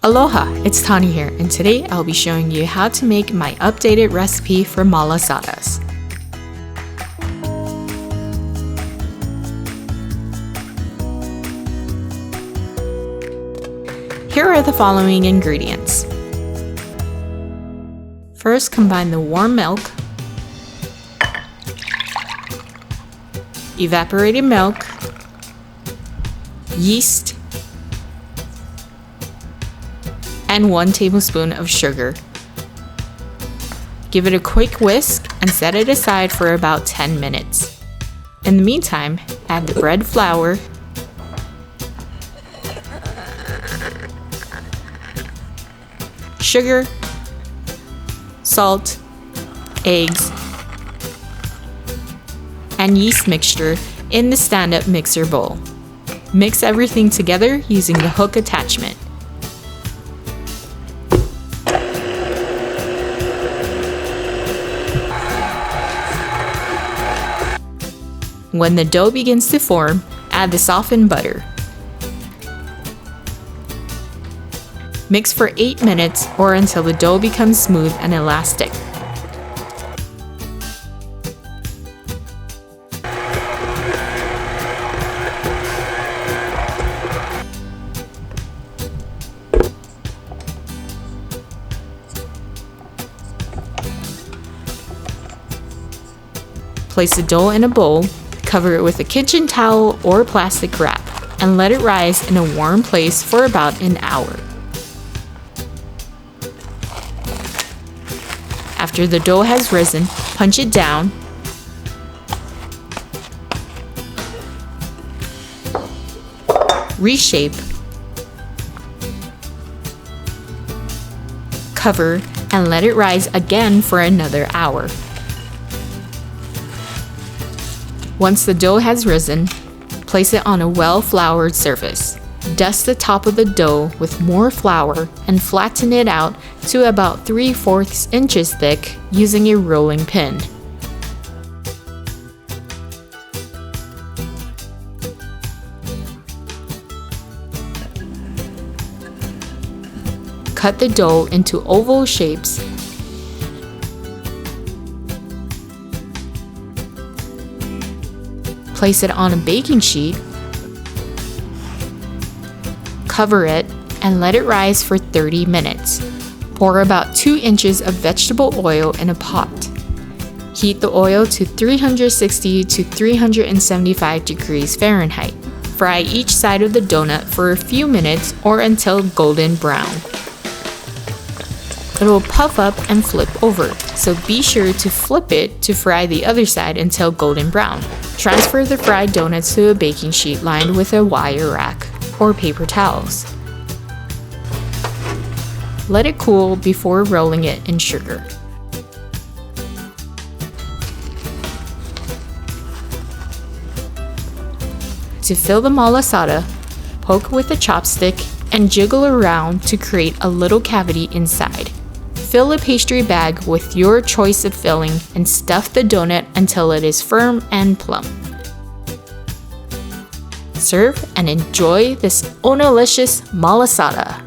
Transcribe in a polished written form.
Aloha, it's Tani here, and today I'll be showing you how to make my updated recipe for malasadas. Here are the following ingredients. First, combine the warm milk, evaporated milk, yeast, and 1 tablespoon of sugar. Give it a quick whisk and set it aside for about 10 minutes. In the meantime, add the bread flour, sugar, salt, eggs, and yeast mixture in the stand-up mixer bowl. Mix everything together using the hook attachment. When the dough begins to form, add the softened butter. Mix for 8 minutes or until the dough becomes smooth and elastic. Place the dough in a bowl, cover it with a kitchen towel or plastic wrap, and let it rise in a warm place for about an hour. After the dough has risen, punch it down, reshape, cover, and let it rise again for another hour. Once the dough has risen, place it on a well-floured surface. Dust the top of the dough with more flour and flatten it out to about 3/4 inches thick using a rolling pin. Cut the dough into oval shapes. Place it on a baking sheet, cover it, and let it rise for 30 minutes. Pour about 2 inches of vegetable oil in a pot. Heat the oil to 360 to 375 degrees Fahrenheit. Fry each side of the donut for a few minutes or until golden brown. It will puff up and flip over, so be sure to flip it to fry the other side until golden brown. Transfer the fried donuts to a baking sheet lined with a wire rack or paper towels. Let it cool before rolling it in sugar. To fill the malasada, poke with a chopstick and jiggle around to create a little cavity inside. Fill a pastry bag with your choice of filling and stuff the donut until it is firm and plump. Serve and enjoy this onalicious malasada.